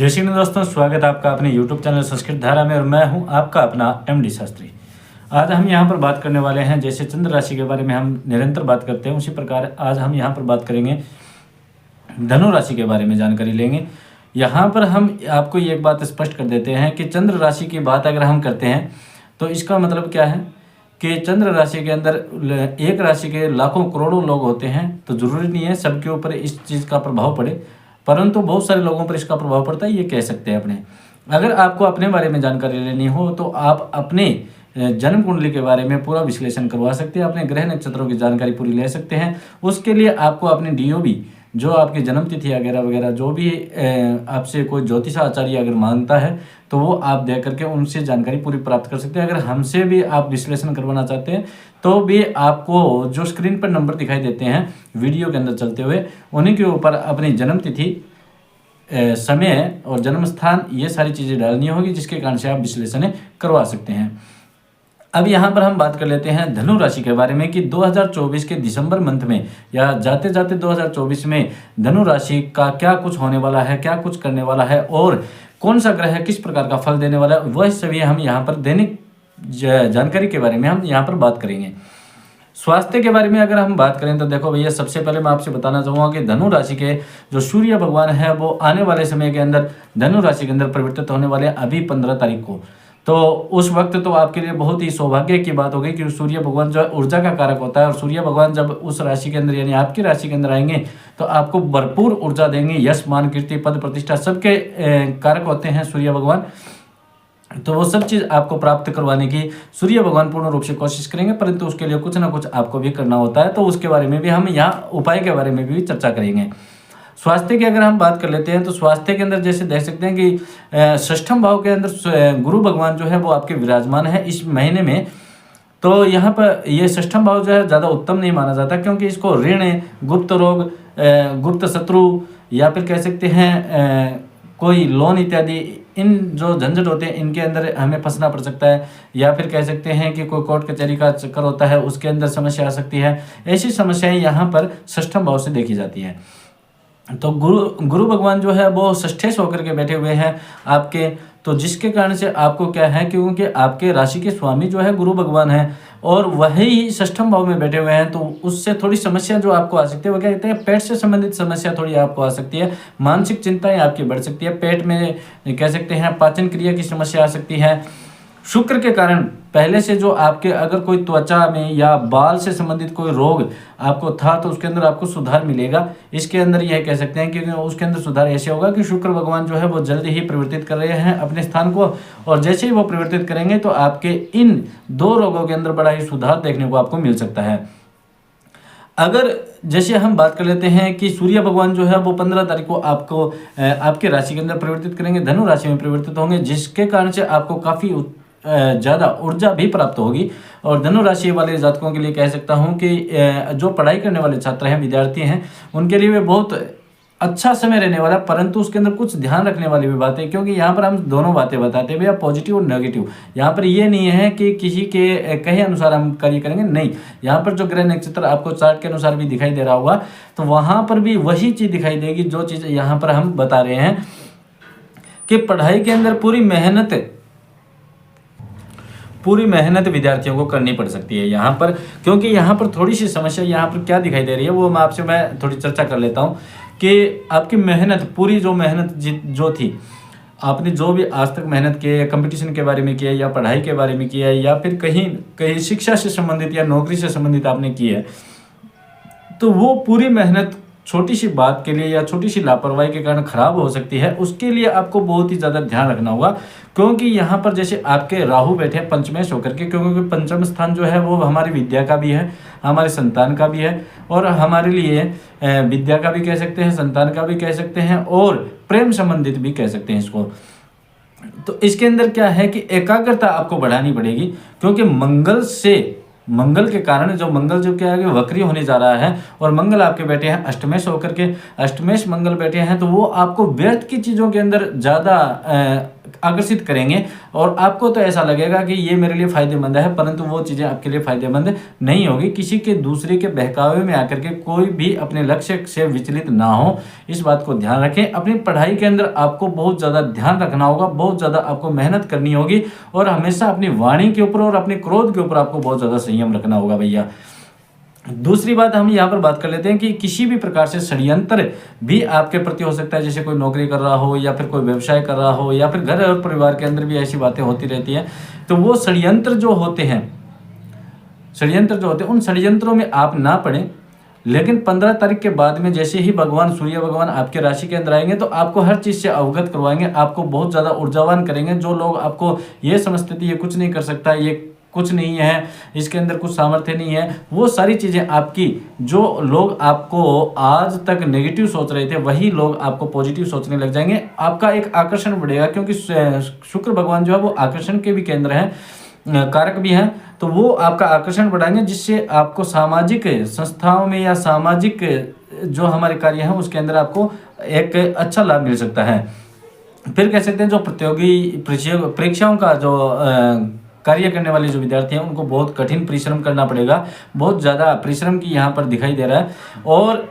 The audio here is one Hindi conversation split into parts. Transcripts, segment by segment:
जय श्री कृष्ण दोस्तों, स्वागत है आपका अपने YouTube चैनल संस्कृत धारा में और मैं हूं आपका अपना एमडी शास्त्री। आज हम यहां पर बात करने वाले हैं, जैसे चंद्र राशि के बारे में हम निरंतर बात करते हैं उसी प्रकार आज हम यहां पर बात करेंगे धनु राशि के बारे में जानकारी लेंगे। यहाँ पर हम आपको ये एक बात स्पष्ट कर देते हैं कि चंद्र राशि की बात अगर हम करते हैं तो इसका मतलब क्या है कि चंद्र राशि के अंदर एक राशि के लाखों करोड़ों लोग होते हैं, तो ज़रूरी नहीं है सबके ऊपर इस चीज़ का प्रभाव पड़े, परंतु बहुत सारे लोगों पर इसका प्रभाव पड़ता है, ये कह सकते हैं अपने। अगर आपको अपने बारे में जानकारी लेनी हो तो आप अपने जन्म कुंडली के बारे में पूरा विश्लेषण करवा सकते हैं, अपने ग्रह नक्षत्रों की जानकारी पूरी ले सकते हैं। उसके लिए आपको अपने DOB जो आपकी जन्म तिथि वगैरह वगैरह जो भी आपसे कोई ज्योतिष आचार्य अगर मांगता है तो वो आप दे करके उनसे जानकारी पूरी प्राप्त कर सकते हैं। अगर हमसे भी आप विश्लेषण करवाना चाहते हैं तो भी आपको जो स्क्रीन पर नंबर दिखाई देते हैं वीडियो के अंदर चलते हुए, उन्हीं के ऊपर अपनी जन्म तिथि, समय और जन्म स्थान ये सारी चीज़ें डालनी होगी, जिसके कारण से आप विश्लेषण करवा सकते हैं। अब यहाँ पर हम बात कर लेते हैं धनु राशि के बारे में कि 2024 के दिसंबर मंथ में या जाते जाते 2024 में धनु राशि का क्या कुछ होने वाला है, क्या कुछ करने वाला है और कौन सा ग्रह किस प्रकार का फल देने वाला है, वह सभी हम यहाँ पर दैनिक जानकारी के बारे में हम यहाँ पर बात करेंगे। स्वास्थ्य के बारे में अगर हम बात करें तो देखो भैया, सबसे पहले मैं आपसे बताना चाहूँगा कि धनु राशि के जो सूर्य भगवान है वो आने वाले समय के अंदर धनु राशि के अंदर परिवर्तित होने वाले अभी 15 तारीख को। तो उस वक्त तो आपके लिए बहुत ही सौभाग्य की बात होगी कि सूर्य भगवान जो है ऊर्जा का कारक होता है, और सूर्य भगवान जब उस राशि के अंदर यानी आपकी राशि के अंदर आएंगे तो आपको भरपूर ऊर्जा देंगे। यश, मान, कीर्ति, पद, प्रतिष्ठा सबके कारक होते हैं सूर्य भगवान। तो वो सब चीज़ आपको प्राप्त करवाने की सूर्य भगवान पूर्ण रूप से कोशिश करेंगे, परंतु उसके लिए कुछ ना कुछ आपको भी करना होता है। तो उसके बारे में भी हम यहाँ उपाय के बारे में भी चर्चा करेंगे। स्वास्थ्य की अगर हम बात कर लेते हैं तो स्वास्थ्य के अंदर जैसे देख सकते हैं कि षष्ठम भाव के अंदर गुरु भगवान जो है वो आपके विराजमान है इस महीने में। तो यहाँ पर ये षष्ठम भाव जो है ज़्यादा उत्तम नहीं माना जाता, क्योंकि इसको ऋण, गुप्त रोग, गुप्त शत्रु या फिर कह सकते हैं कोई लोन इत्यादि, इन जो झंझट होते हैं इनके अंदर हमें फंसना पड़ सकता है, या फिर कह सकते हैं कि कोई कोर्ट कचहरी का चक्कर होता है उसके अंदर समस्या आ सकती है। ऐसी समस्याएं यहाँ पर षष्ठम भाव से देखी जाती हैं। तो गुरु भगवान जो है वो षष्ठेश होकर के बैठे हुए हैं आपके, तो जिसके कारण से आपको क्या है, क्योंकि आपके राशि के स्वामी जो है गुरु भगवान है और वही षष्ठम भाव में बैठे हुए हैं, तो उससे थोड़ी समस्या जो आपको आ सकती है वो क्या कहते हैं, पेट से संबंधित समस्या थोड़ी आपको आ सकती है, मानसिक चिंताएं आपकी बढ़ सकती है, पेट में कह सकते हैं पाचन क्रिया की समस्या आ सकती है। शुक्र के कारण पहले से जो आपके अगर कोई त्वचा में या बाल से संबंधित कोई रोग आपको था तो उसके अंदर आपको सुधार मिलेगा। इसके अंदर यह कह सकते हैं कि उसके अंदर सुधार ऐसे होगा कि शुक्र भगवान जो है वो जल्दी ही परिवर्तित कर रहे हैं अपने स्थान को, और जैसे ही वो परिवर्तित करेंगे तो आपके इन 2 रोगों के अंदर बड़ा ही सुधार देखने को आपको मिल सकता है। अगर जैसे हम बात कर लेते हैं कि सूर्य भगवान जो है वो 15 तारीख को आपको आपके राशि के अंदर परिवर्तित करेंगे, धनु राशि में परिवर्तित होंगे, जिसके कारण से आपको काफ़ी ज़्यादा ऊर्जा भी प्राप्त होगी। और धनु राशि वाले जातकों के लिए कह सकता हूं कि जो पढ़ाई करने वाले छात्र हैं, विद्यार्थी हैं, उनके लिए भी बहुत अच्छा समय रहने वाला है, परंतु उसके अंदर कुछ ध्यान रखने वाली भी बात है, क्योंकि यहाँ पर हम दोनों बातें बताते हैं भैया, पॉजिटिव और नेगेटिव। यहाँ पर ये नहीं है कि किसी के कहे अनुसार हम कार्य करेंगे, नहीं, यहाँ पर जो ग्रह नक्षत्र आपको चार्ट के अनुसार भी दिखाई दे रहा होगा तो वहाँ पर भी वही चीज़ दिखाई देगी जो चीज़ यहाँ पर हम बता रहे हैं कि पढ़ाई के अंदर पूरी मेहनत विद्यार्थियों को करनी पड़ सकती है यहाँ पर, क्योंकि यहाँ पर थोड़ी सी समस्या यहाँ पर क्या दिखाई दे रही है वो मैं थोड़ी चर्चा कर लेता हूँ कि आपकी मेहनत, पूरी जो मेहनत जो थी, आपने जो भी आज तक मेहनत की है, कंपटीशन के बारे में किया है या पढ़ाई के बारे में किया है या फिर कहीं शिक्षा से संबंधित या नौकरी से संबंधित आपने की है, तो वो पूरी मेहनत छोटी सी बात के लिए या छोटी सी लापरवाही के कारण खराब हो सकती है। उसके लिए आपको बहुत ही ज़्यादा ध्यान रखना होगा, क्योंकि यहाँ पर जैसे आपके राहु बैठे हैं पंचमेश होकर के, क्योंकि पंचम स्थान जो है वो हमारी विद्या का भी है, हमारे संतान का भी है, और हमारे लिए विद्या का भी कह सकते हैं, संतान का भी कह सकते हैं, और प्रेम संबंधित भी कह सकते हैं इसको। तो इसके अंदर क्या है कि एकाग्रता आपको बढ़ानी पड़ेगी, क्योंकि मंगल के कारण मंगल जो क्या है वक्री होने जा रहा है, और मंगल आपके बैठे हैं अष्टमेश होकर के, अष्टमेश मंगल बैठे हैं, तो वो आपको व्यर्थ की चीज़ों के अंदर ज़्यादा आकर्षित करेंगे और आपको तो ऐसा लगेगा कि ये मेरे लिए फायदेमंद है, परंतु वो चीज़ें आपके लिए फायदेमंद नहीं होगी। किसी के दूसरे के बहकावे में आकर के कोई भी अपने लक्ष्य से विचलित ना हो, इस बात को ध्यान रखें। अपनी पढ़ाई के अंदर आपको बहुत ज़्यादा ध्यान रखना होगा, बहुत ज़्यादा आपको मेहनत करनी होगी और हमेशा अपनी वाणी के ऊपर और अपने क्रोध के ऊपर आपको बहुत ज़्यादा संयम रखना होगा भैया। दूसरी बात हम यहाँ पर बात कर लेते हैं कि किसी भी प्रकार से षड्यंत्र भी आपके प्रति हो सकता है, जैसे कोई नौकरी कर रहा हो या फिर कोई व्यवसाय कर रहा हो या फिर घर और परिवार के अंदर भी ऐसी बातें होती रहती हैं। तो वो षड्यंत्र जो होते हैं उन षड्यंत्रों में आप ना पड़ें। लेकिन 15 तारीख के बाद में जैसे ही भगवान सूर्य भगवान आपके राशि के अंदर आएंगे तो आपको हर चीज़ से अवगत करवाएंगे, आपको बहुत ज़्यादा ऊर्जावान करेंगे। जो लोग आपको ये समझते थे ये कुछ नहीं कर सकता, ये कुछ नहीं है, इसके अंदर कुछ सामर्थ्य नहीं है, वो सारी चीज़ें आपकी, जो लोग आपको आज तक नेगेटिव सोच रहे थे वही लोग आपको पॉजिटिव सोचने लग जाएंगे। आपका एक आकर्षण बढ़ेगा, क्योंकि शुक्र भगवान जो है वो आकर्षण के भी केंद्र हैं, कारक भी हैं। तो वो आपका आकर्षण बढ़ाएंगे, जिससे आपको सामाजिक संस्थाओं में या सामाजिक जो हमारे कार्य हैं उसके अंदर आपको एक अच्छा लाभ मिल सकता है। फिर कह सकते हैं जो प्रतियोगी परीक्षाओं का जो कार्य करने वाले जो विद्यार्थी हैं उनको बहुत कठिन परिश्रम करना पड़ेगा, बहुत ज़्यादा परिश्रम की यहाँ पर दिखाई दे रहा है और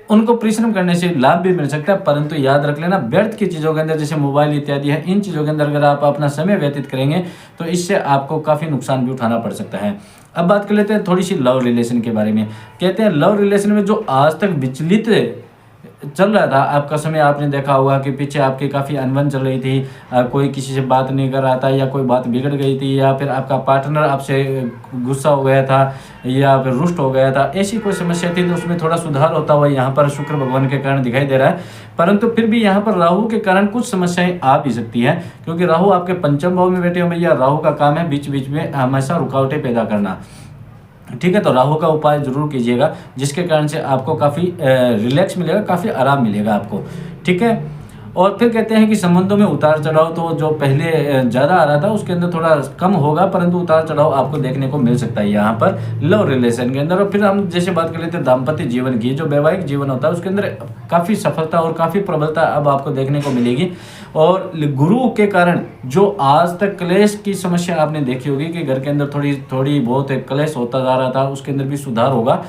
उनको परिश्रम करने से लाभ भी मिल सकता है। परंतु याद रख लेना, व्यर्थ की चीज़ों के अंदर जैसे मोबाइल इत्यादि है, इन चीज़ों के अंदर अगर आप अपना समय व्यतीत करेंगे तो इससे आपको काफ़ी नुकसान भी उठाना पड़ सकता है। अब बात कर लेते हैं थोड़ी सी लव रिलेशन के बारे में। कहते हैं लव रिलेशन में जो आज तक विचलित चल रहा था आपका समय, आपने देखा होगा कि पीछे आपकी काफ़ी अनबन चल रही थी, कोई किसी से बात नहीं कर रहा था या कोई बात बिगड़ गई थी या फिर आपका पार्टनर आपसे गुस्सा हो गया था या फिर रुष्ट हो गया था, ऐसी कोई समस्या थी तो उसमें थोड़ा सुधार होता हुआ यहाँ पर शुक्र भगवान के कारण दिखाई दे रहा है। परंतु फिर भी यहाँ पर राहु के कारण कुछ समस्याएं आ भी सकती हैं, क्योंकि राहु आपके पंचम भाव में बैठे हो भैया। राहु का काम है बीच बीच में हमेशा रुकावटें पैदा करना, ठीक है। तो राहु का उपाय जरूर कीजिएगा, जिसके कारण से आपको काफ़ी रिलैक्स मिलेगा, काफ़ी आराम मिलेगा आपको, ठीक है। और फिर कहते हैं कि संबंधों में उतार चढ़ाव तो जो पहले ज़्यादा आ रहा था उसके अंदर थोड़ा कम होगा, परंतु उतार चढ़ाव आपको देखने को मिल सकता है यहाँ पर लव रिलेशन के अंदर। और फिर हम जैसे बात कर लेते हैं दाम्पत्य जीवन की, जो वैवाहिक जीवन होता है उसके अंदर काफ़ी सफलता और काफ़ी प्रबलता अब आपको देखने को मिलेगी। और गुरु के कारण जो आज तक क्लेश की समस्या आपने देखी होगी कि घर के अंदर थोड़ी बहुत क्लेश होता जा रहा था, उसके अंदर भी सुधार होगा।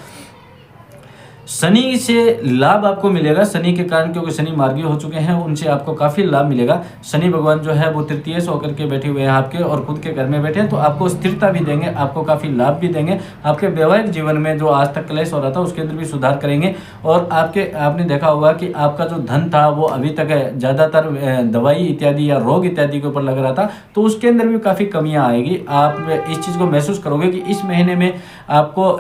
शनि से लाभ आपको मिलेगा, शनि के कारण, क्योंकि शनि मार्गी हो चुके हैं, उनसे आपको काफ़ी लाभ मिलेगा। शनि भगवान जो है वो तृतीय से होकर के बैठे हुए हैं आपके और खुद के घर में बैठे हैं, तो आपको स्थिरता भी देंगे, आपको काफ़ी लाभ भी देंगे। आपके वैवाहिक जीवन में जो आज तक क्लेश हो रहा था उसके अंदर भी सुधार करेंगे। और आपने देखा होगा कि आपका जो धन था वो अभी तक ज़्यादातर दवाई इत्यादि या रोग इत्यादि के ऊपर लग रहा था, तो उसके अंदर भी काफ़ी कमियाँ आएगी। आप इस चीज़ को महसूस करोगे कि इस महीने में आपको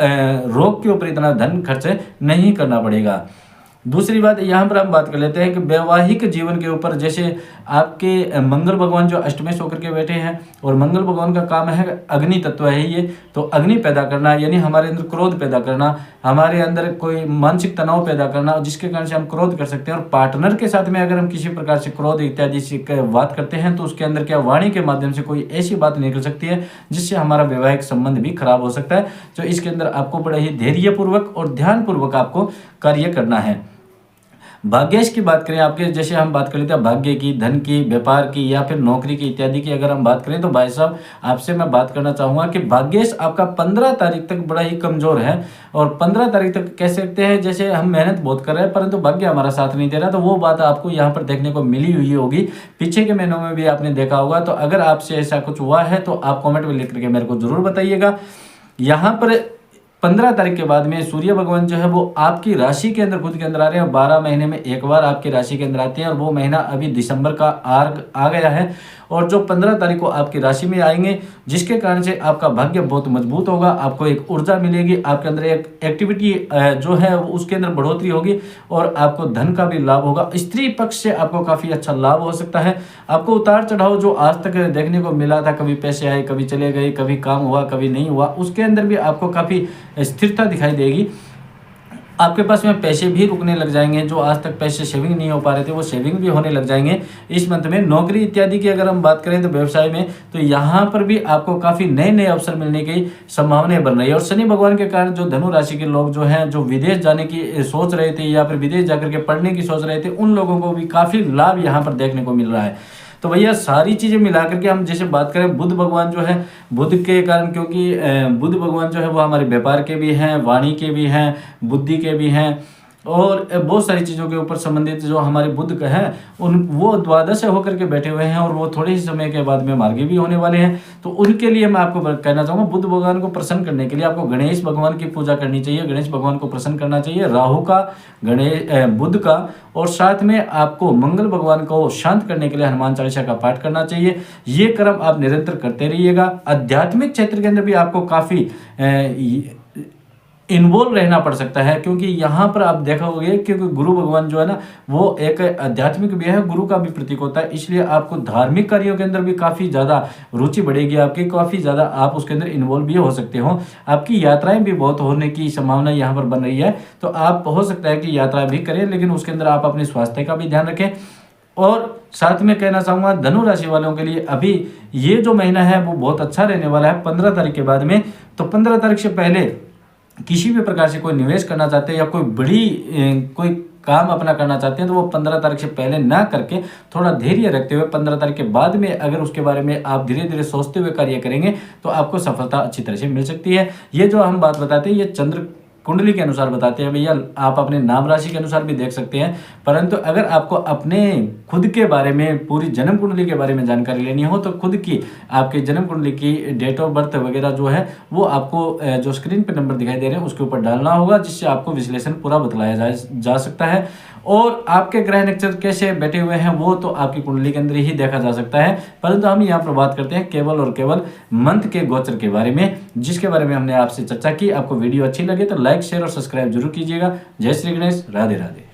रोग के ऊपर इतना धन खर्च नहीं करना पड़ेगा। दूसरी बात यहाँ पर हम बात कर लेते हैं कि वैवाहिक जीवन के ऊपर, जैसे आपके मंगल भगवान जो अष्टमेश होकर के बैठे हैं और मंगल भगवान का काम है अग्नि तत्व है ये, तो अग्नि पैदा करना, यानी हमारे अंदर क्रोध पैदा करना, हमारे अंदर कोई मानसिक तनाव पैदा करना, जिसके कारण से हम क्रोध कर सकते हैं। और पार्टनर के साथ में अगर हम किसी प्रकार से क्रोध इत्यादि से बात करते हैं तो उसके अंदर क्या वाणी के माध्यम से कोई ऐसी बात निकल सकती है जिससे हमारा वैवाहिक संबंध भी खराब हो सकता है। तो इसके अंदर आपको बड़े ही धैर्यपूर्वक और ध्यानपूर्वक आपको कार्य करना है। भाग्येश की बात करें आपके, जैसे हम बात कर लेते हैं भाग्य की, धन की, व्यापार की या फिर नौकरी की इत्यादि की अगर हम बात करें तो भाई साहब आपसे मैं बात करना चाहूँगा कि भाग्येश आपका 15 तारीख तक बड़ा ही कमज़ोर है। और 15 तारीख तक कह सकते हैं जैसे हम मेहनत बहुत कर रहे हैं परंतु भाग्य हमारा साथ नहीं दे रहा, तो वो बात आपको यहाँ पर देखने को मिली हुई होगी। पीछे के महीनों में भी आपने देखा होगा। तो अगर आपसे ऐसा कुछ हुआ है तो आप कॉमेंट में लिख करके मेरे को ज़रूर बताइएगा। यहाँ पर 15 तारीख के बाद में सूर्य भगवान जो है वो आपकी राशि के अंदर खुद के अंदर आ रहे हैं। 12 महीने में एक बार आपकी राशि के अंदर आते हैं और वो महीना अभी दिसंबर का आ गया है और जो 15 तारीख को आपकी राशि में आएंगे, जिसके कारण से आपका भाग्य बहुत मजबूत होगा, आपको एक ऊर्जा मिलेगी, आपके अंदर एक एक्टिविटी जो है उसके अंदर बढ़ोतरी होगी और आपको धन का भी लाभ होगा। स्त्री पक्ष से आपको काफ़ी अच्छा लाभ हो सकता है। आपको उतार चढ़ाव जो आज तक देखने को मिला था, कभी पैसे आए कभी चले गए, कभी काम हुआ कभी नहीं हुआ, उसके अंदर भी आपको काफ़ी स्थिरता दिखाई देगी। आपके पास में पैसे भी रुकने लग जाएंगे, जो आज तक पैसे सेविंग नहीं हो पा रहे थे वो सेविंग भी होने लग जाएंगे इस मंथ में। नौकरी इत्यादि की अगर हम बात करें तो व्यवसाय में, तो यहाँ पर भी आपको काफ़ी नए नए अवसर मिलने की संभावनाएं बन रही है। और शनि भगवान के कारण जो धनु राशि के लोग जो हैं, जो विदेश जाने की सोच रहे थे या फिर विदेश जाकर के पढ़ने की सोच रहे थे, उन लोगों को भी काफ़ी लाभ यहाँ पर देखने को मिल रहा है। तो तो भैया सारी चीज़ें मिला करके हम जैसे बात करें, बुध भगवान जो है, बुध के कारण, क्योंकि बुध भगवान जो है वो हमारे व्यापार के भी हैं, वाणी के भी हैं, बुद्धि के भी हैं, और बहुत सारी चीज़ों के ऊपर संबंधित जो हमारे बुध का है उन वो द्वादश होकर के बैठे हुए हैं, और वो थोड़े ही समय के बाद में मार्गी भी होने वाले हैं। तो उनके लिए मैं आपको कहना चाहूँगा, बुध भगवान को प्रसन्न करने के लिए आपको गणेश भगवान की पूजा करनी चाहिए, गणेश भगवान को प्रसन्न करना चाहिए, राहु का, बुध का, और साथ में आपको मंगल भगवान को शांत करने के लिए हनुमान चालीसा का पाठ करना चाहिए। ये क्रम आप निरंतर करते रहिएगा। आध्यात्मिक क्षेत्र के अंदर भी आपको काफ़ी इन्वॉल्व रहना पड़ सकता है, क्योंकि यहाँ पर आप देखा होगा, क्योंकि गुरु भगवान जो है ना वो एक आध्यात्मिक भी है, गुरु का भी प्रतीक होता है, इसलिए आपको धार्मिक कार्यों के अंदर भी काफ़ी ज़्यादा रुचि बढ़ेगी आपकी, काफ़ी ज़्यादा आप उसके अंदर इन्वॉल्व भी हो सकते हो। आपकी यात्राएं भी बहुत होने की संभावना यहाँ पर बन रही है, तो आप हो सकता है कि यात्रा भी करें, लेकिन उसके अंदर आप अपने स्वास्थ्य का भी ध्यान रखें। और साथ में कहना चाहूँगा धनु राशि वालों के लिए अभी ये जो महीना है वो बहुत अच्छा रहने वाला है 15 तारीख के बाद में। तो 15 तारीख से पहले किसी भी प्रकार से कोई निवेश करना चाहते हैं या कोई बड़ी कोई काम अपना करना चाहते हैं, तो वो 15 तारीख से पहले ना करके थोड़ा धैर्य रखते हुए 15 तारीख के बाद में अगर उसके बारे में आप धीरे धीरे सोचते हुए कार्य करेंगे तो आपको सफलता अच्छी तरह से मिल सकती है। ये जो हम बात बताते हैं ये चंद्र कुंडली के अनुसार बताते हैं भैया, आप अपने नाम राशि के अनुसार भी देख सकते हैं, परंतु अगर आपको अपने खुद के बारे में, पूरी जन्म कुंडली के बारे में जानकारी लेनी हो तो खुद की आपके जन्म कुंडली की डेट ऑफ बर्थ वगैरह जो है वो आपको जो स्क्रीन पे नंबर दिखाई दे रहे हैं उसके ऊपर डालना होगा, जिससे आपको विश्लेषण पूरा बतलाया जा सकता है। और आपके ग्रह नक्षत्र कैसे बैठे हुए हैं वो तो आपकी कुंडली के अंदर ही देखा जा सकता है, परंतु हम यहाँ पर बात करते हैं केवल और केवल मंथ के गोचर के बारे में, जिसके बारे में हमने आपसे चर्चा की। आपको वीडियो अच्छी लगे तो लाइक, शेयर और सब्सक्राइब जरूर कीजिएगा। जय श्री गणेश, राधे राधे।